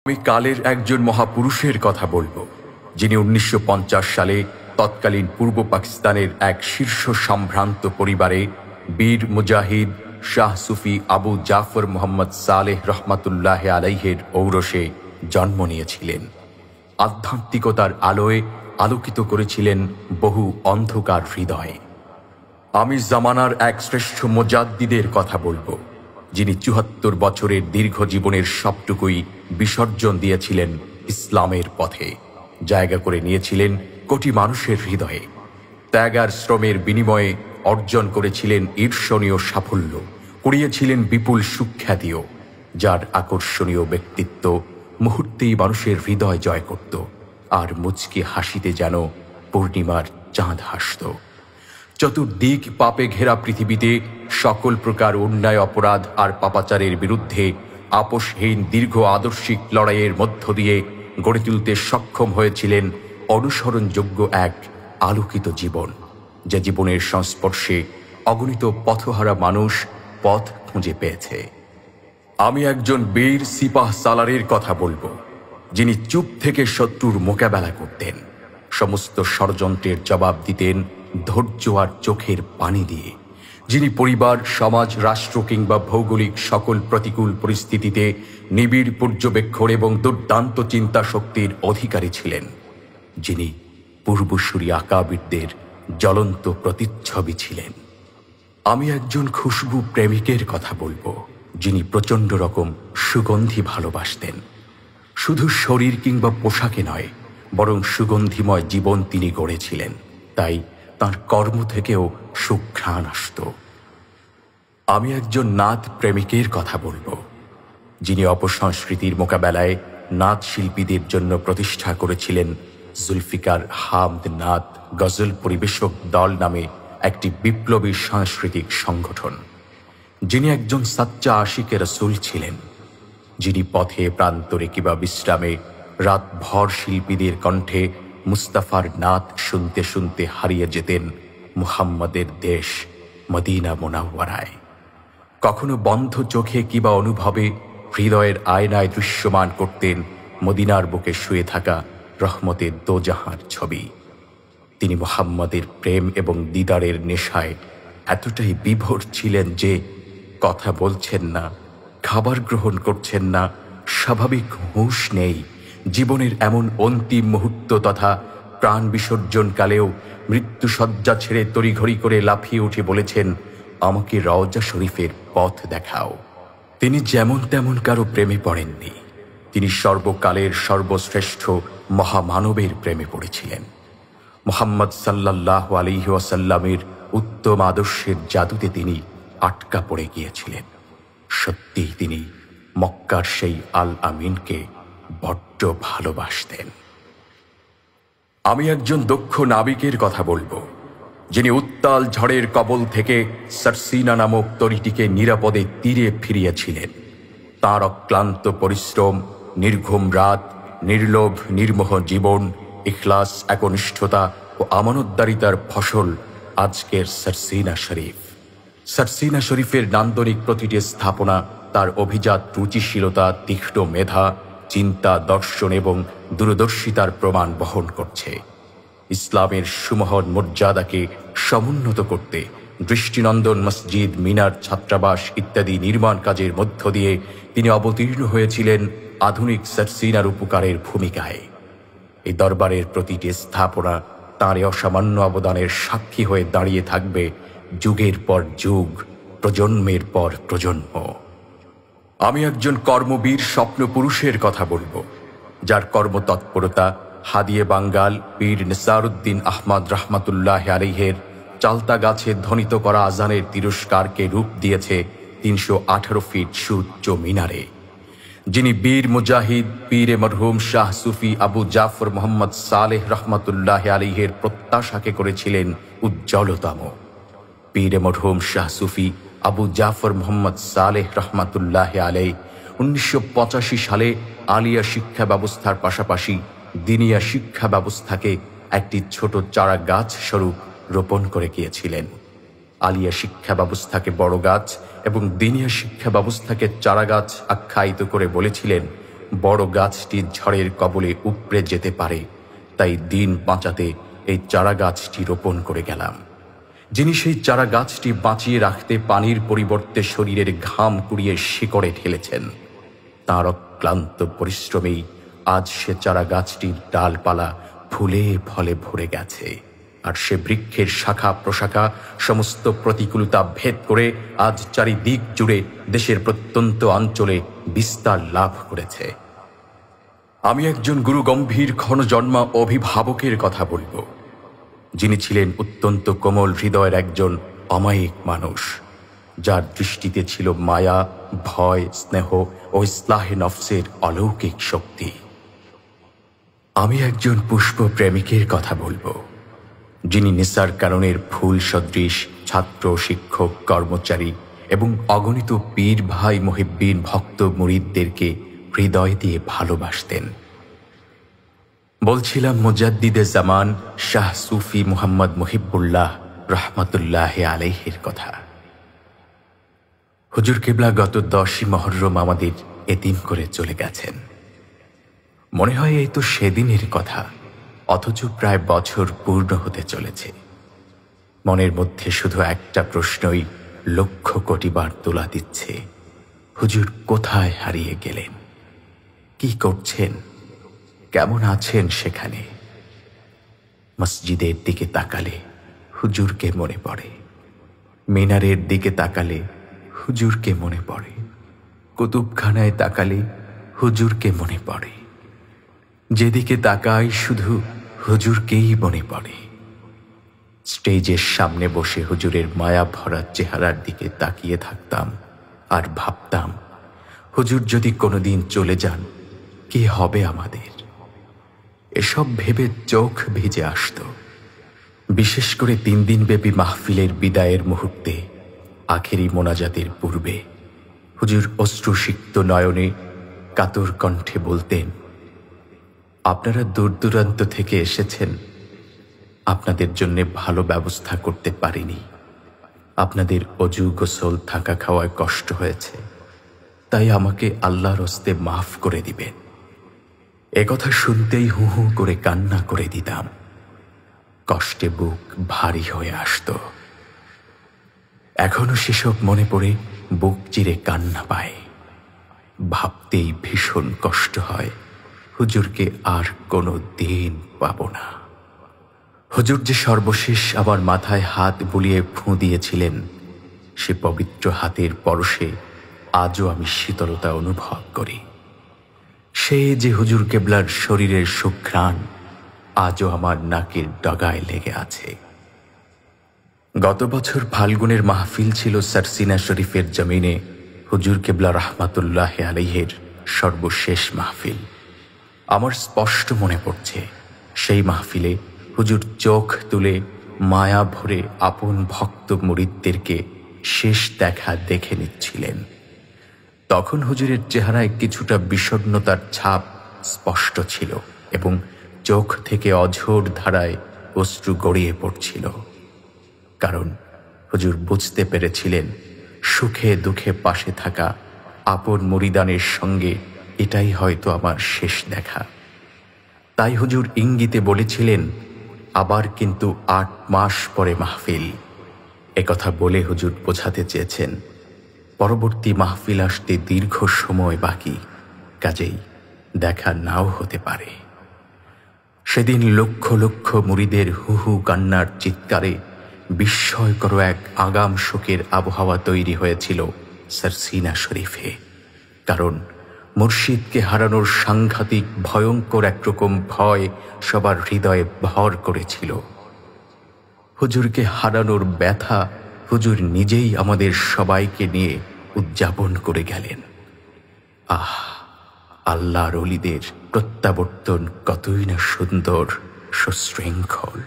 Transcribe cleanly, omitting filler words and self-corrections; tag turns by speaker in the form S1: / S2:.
S1: আমি কালের একজন মহাপুরুষের কথা বলবো, যিনি 1950 সালে তৎকালীন পূর্ব পাকিস্তানের এক শীর্ষ সম্ভ্রান্ত পরিবারে বীর মুজাহিদ শাহ সুফি আবু জাফর মোহাম্মদ সালেহ রহমাতুল্লাহ আলাইহের ঔরসে জন্ম নিয়েছিলেন। আধ্যাত্মিকতার আলোয় আলোকিত করেছিলেন বহু অন্ধকার হৃদয়ে। আমি জামানার এক শ্রেষ্ঠ মুজাদ্দিদের কথা বলবো, যিনি 74 বছরের দীর্ঘ জীবনের সবটুকুই বিসর্জন দিয়েছিলেন ইসলামের পথে, জায়গা করে নিয়েছিলেন কোটি মানুষের হৃদয়ে। ত্যাগ আর শ্রমের বিনিময়ে অর্জন করেছিলেন ঈর্ষণীয় সাফল্য, কুড়িয়েছিলেন বিপুল সুখ্যাতিও, যার আকর্ষণীয় ব্যক্তিত্ব মুহূর্তেই মানুষের হৃদয় জয় করত, আর মুচকি হাসিতে যেন পূর্ণিমার চাঁদ হাসত। চতুর্দিক পাপে ঘেরা পৃথিবীতে সকল প্রকার অন্যায়, অপরাধ আর পাপাচারের বিরুদ্ধে আপোষহীন দীর্ঘ আদর্শিক লড়াইয়ের মধ্য দিয়ে গড়ে তুলতে সক্ষম হয়েছিলেন অনুসরণযোগ্য এক আলোকিত জীবন, যে জীবনের সংস্পর্শে অগণিত পথহারা মানুষ পথ খুঁজে পেয়েছে। আমি একজন বীর সিপাহ সালারের কথা বলবো, যিনি চুপ থেকে শত্রুর মোকাবেলা করতেন, সমস্ত ষড়যন্ত্রের জবাব দিতেন ধৈর্য আর চোখের পানি দিয়ে, যিনি পরিবার, সমাজ, রাষ্ট্র কিংবা ভৌগোলিক সকল প্রতিকূল পরিস্থিতিতে নিবিড় পর্যবেক্ষণ এবং দুর্দান্ত চিন্তা শক্তির অধিকারী ছিলেন, যিনি পূর্বসূরি আকাবিরদের জ্বলন্ত প্রতিচ্ছবি ছিলেন। আমি একজন খুশবু প্রেমিকের কথা বলবো, যিনি প্রচণ্ড রকম সুগন্ধি ভালোবাসতেন। শুধু শরীর কিংবা পোশাকে নয়, বরং সুগন্ধিময় জীবন তিনি গড়েছিলেন, তাই তাঁর কর্ম থেকেও সুঘ্রাণ আসত। আমি একজন নাত প্রেমিকের কথা বলবো, যিনি অপসংস্কৃতির মোকাবেলায় নাত শিল্পীদের জন্য প্রতিষ্ঠা করেছিলেন জুলফিকার হামদ নাত গজল পরিবেশক দল নামে একটি বিপ্লবী সাংস্কৃতিক সংগঠন, যিনি একজন সাচ্চা আশিকে রসুল ছিলেন, যিনি পথে, প্রান্তরে কিংবা বিশ্রামে রাতভর শিল্পীদের কণ্ঠে মুস্তাফার নাত শুনতে শুনতে হারিয়ে যেতেন মুহাম্মদের দেশ মদিনা মুনাওয়ারায়। কখনো বন্ধ চোখে কিংবা অনুভবে হৃদয়ের আয়নায় দৃশ্যমান করতেন মদিনার বুকে শুয়ে থাকা রহমতের দোজাহার ছবি। তিনি মুহাম্মদের প্রেম এবং দিদারের নেশায় এতটাই বিভোর ছিলেন যে কথা বলছেন না, খাবার গ্রহণ করছেন না, স্বাভাবিক হুঁশ নেই। জীবনের এমন অন্তিম মুহূর্ত তথা প্রাণ বিসর্জনকালেও মৃত্যুসজ্জা ছেড়ে তড়িঘড়ি করে লাফিয়ে উঠে বলেছেন, আমাকে রওজা শরীফের পথ দেখাও। তিনি যেমন তেমন কারো প্রেমে পড়েননি, তিনি সর্বকালের সর্বশ্রেষ্ঠ মহামানবের প্রেমে পড়েছিলেন। মুহাম্মদ সাল্লাল্লাহু আলাইহি ওয়াসাল্লামের উত্তম আদর্শের জাদুতে তিনি আটকা পড়ে গিয়েছিলেন। সত্যিই তিনি মক্কার সেই আল আমিনকে বড্ড ভালোবাসতেন। আমি একজন দক্ষ নাবিকের কথা বলবো, যিনি উত্তাল ঝড়ের কবল থেকে সারসিনা নামক তরীটিকে নিরাপদে তীরে ফিরিয়েছিলেন। তাঁর অক্লান্ত পরিশ্রম, নির্ঘুম রাত, নির্লোভ নির্মোহ জীবন, ইখলাস, একনিষ্ঠতা ও আমানতদারিতার ফসল আজকের সারসিনা শরীফ। সারসিনা শরীফের নান্দনিক প্রতিটি স্থাপনা তার অভিজাত রুচিশীলতা, তীক্ষ্ণ মেধা, চিন্তা, দর্শন এবং দূরদর্শিতার প্রমাণ বহন করছে। ইসলামের সুমহান মর্যাদাকে সমুন্নত করতে দৃষ্টিনন্দন মসজিদ, মিনার, ছাত্রাবাস ইত্যাদি নির্মাণ কাজের মধ্য দিয়ে তিনি অবতীর্ণ হয়েছিলেন আধুনিক সারসিনার উপকারের ভূমিকায়। এই দরবারের প্রতিটি স্থাপনা তাঁর অসামান্য অবদানের সাক্ষী হয়ে দাঁড়িয়ে থাকবে যুগের পর যুগ, প্রজন্মের পর প্রজন্ম। আমি একজন কর্মবীর স্বপ্ন পুরুষের কথা বলবো, যার কর্মতৎপরতা হাদিয়ে বাঙ্গাল পীর নেসারউদ্দিন আহমদ রহমাতুল্লাহ আলাইহের চালতা গাছে ধ্বনিত করা আজানের তিরস্কারকে রূপ দিয়েছে 318 ফিট সুউচ্চ মিনারে, যিনি বীর মুজাহিদ পীরে মরহুম শাহ সুফি আবু জাফর মোহাম্মদ সালেহ রহমাতুল্লাহ আলাইহের প্রত্যাশাকে করেছিলেন উজ্জ্বলতম। পীরে মরহুম শাহ সুফি আবু জাফর মোহাম্মদ সালেহ রহমাতুল্লাহ আলাইহ 1985 সালে আলিয়া শিক্ষা ব্যবস্থার পাশাপাশি দিনিয়া শিক্ষা ব্যবস্থাকে একটি ছোট চারা গাছ স্বরূপ রোপণ করে গিয়েছিলেন। আলিয়া শিক্ষা ব্যবস্থাকে বড় গাছ এবং দিনিয়া শিক্ষা ব্যবস্থাকে চারা গাছ আখ্যায়িত করে বলেছিলেন, বড় গাছটি ঝড়ের কবলে উপড়ে যেতে পারে, তাই দিন বাঁচাতে এই চারা গাছটি রোপণ করে গেলাম। যিনি সেই চারা গাছটি বাঁচিয়ে রাখতে পানির পরিবর্তে শরীরের ঘাম কুড়িয়ে শিকড়ে ঢেলেছেন, তাঁর অক্লান্ত পরিশ্রমেই আজ সে চারা গাছটির ডালপালা ফুলে ফলে ভরে গেছে, আর সে বৃক্ষের শাখা প্রশাখা সমস্ত প্রতিকূলতা ভেদ করে আজ চারিদিক জুড়ে দেশের প্রত্যন্ত অঞ্চলে বিস্তার লাভ করেছে। আমি একজন গুরুগম্ভীর ক্ষণজন্মা অভিভাবকের কথা বলবো, যিনি ছিলেন অত্যন্ত কোমল হৃদয়ের একজন অমায়িক মানুষ, যার দৃষ্টিতে ছিল মায়া, ভয়, স্নেহ ও ইসলাহে নফসের অলৌকিক শক্তি। আমি একজন পুষ্প প্রেমিকের কথা বলবো, যিনি নিসার কারণের ফুল সদৃশ ছাত্র, শিক্ষক, কর্মচারী এবং অগণিত পীর ভাই মুহিব্বিন ভক্ত মুরিদদেরকে হৃদয় দিয়ে ভালোবাসতেন। বলছিলাম মুজাদ্দিদে জামান শাহ সুফি মুহাম্মদ মুহিবুল্লাহ রহমতুল্লাহ আলাইহির কথা। হুজুর কেবলা গত 10ই মুহররম আমাদের এতিম করে চলে গেছেন। মনে হয় এই তো সেদিনের কথা, অথচ প্রায় বছর পূর্ণ হতে চলেছে। মনের মধ্যে শুধু একটা প্রশ্নই লক্ষ কোটি বার তোলা দিচ্ছে, হুজুর কোথায় হারিয়ে গেলেন? কি করছেন? কেমন আছেন সেখানে? মসজিদের দিকে তাকালে হুজুরকে মনে পড়ে, মিনারের দিকে তাকালে হুজুরকে মনে পড়ে, কুতুবখানায় তাকালে হুজুরকে মনে পড়ে। যেদিকে তাকাই শুধু হুজুরকেই মনে পড়ে। স্টেজের সামনে বসে হুজুরের মায়া ভরা চেহারার দিকে তাকিয়ে থাকতাম আর ভাবতাম, হুজুর যদি কোনোদিন চলে যান কি হবে আমাদের? এসব ভেবে চোখ ভিজে আসত। বিশেষ করে 3 দিনব্যাপী মাহফিলের বিদায়ের মুহূর্তে, আখেরি মোনাজাতের পূর্বে হুজুর অশ্রুসিক্ত নয়নে কাতর কণ্ঠে বলতেন, আপনারা দূর দূরান্ত থেকে এসেছেন, আপনাদের জন্য ভালো ব্যবস্থা করতে পারিনি, আপনাদের অজু গোসল থাকা খাওয়ায় কষ্ট হয়েছে, তাই আমাকে আল্লাহর হস্তে মাফ করে দিবেন। একথা শুনতেই হু হু করে কান্না করে দিতাম। কষ্টে বুক ভারী হয়ে আসত। এখনো সেসব মনে পড়ে বুক চিরে কান্না পায়। ভাবতেই ভীষণ কষ্ট হয় হুজুরকে আর কোনো দিন পাব না। হুজুর যে সর্বশেষ আমার মাথায় হাত বুলিয়ে ফুঁ দিয়েছিলেন, সে পবিত্র হাতের পরশে আজও আমি শীতলতা অনুভব করি। সে যে হুজুর কেবলার শরীরের সুঘ্রাণ আজও আমার নাকের ডগায় লেগে আছে। গত বছর ফাল্গুনের মাহফিল ছিল সারসিনা শরীফের জমিনে হুজুর কেবলা রহমাতুল্লাহ আলাইহির সর্বশেষ মাহফিল। আমার স্পষ্ট মনে পড়ছে, সেই মাহফিলে হুজুর চোখ তুলে মায়া ভরে আপন ভক্ত মুরিদদেরকে শেষ দেখা দেখে নিচ্ছিলেন। তখন হুজুরের চেহারায় কিছুটা বিষণ্ণতার ছাপ স্পষ্ট ছিল এবং চোখ থেকে অঝোর ধারায় অশ্রু গড়িয়ে পড়ছিল। কারণ হুজুর বুঝতে পেরেছিলেন, সুখে দুঃখে পাশে থাকা আপন মুরিদানের সঙ্গে এটাই হয়তো আমার শেষ দেখা। তাই হুজুর ইঙ্গিতে বলেছিলেন, আবার কিন্তু 8 মাস পরে মাহফিল। একথা বলে হুজুর বোঝাতে চেয়েছেন, পরবর্তী মাহফিল আসতে দীর্ঘ সময় বাকি, কাজেই দেখা নাও হতে পারে। সেদিন লক্ষ লক্ষ মুরিদের হু হু কান্নার চিৎকারে বিস্ময়কর এক আগাম শোকের আবহাওয়া তৈরি হয়েছিল সারসিনা শরীফে। কারণ মুর্শিদকে হারানোর সাংঘাতিক ভয়ঙ্কর একরকম ভয় সবার হৃদয়ে ভর করেছিল। হুজুরকে হারানোর ব্যথা হুজুর নিজেই আমাদের সবাইকে নিয়ে উদযাপন করে গেলেন। আহ, আল্লাহর ওলিদের প্রত্যাবর্তন কতই না সুন্দর, সুশৃঙ্খল।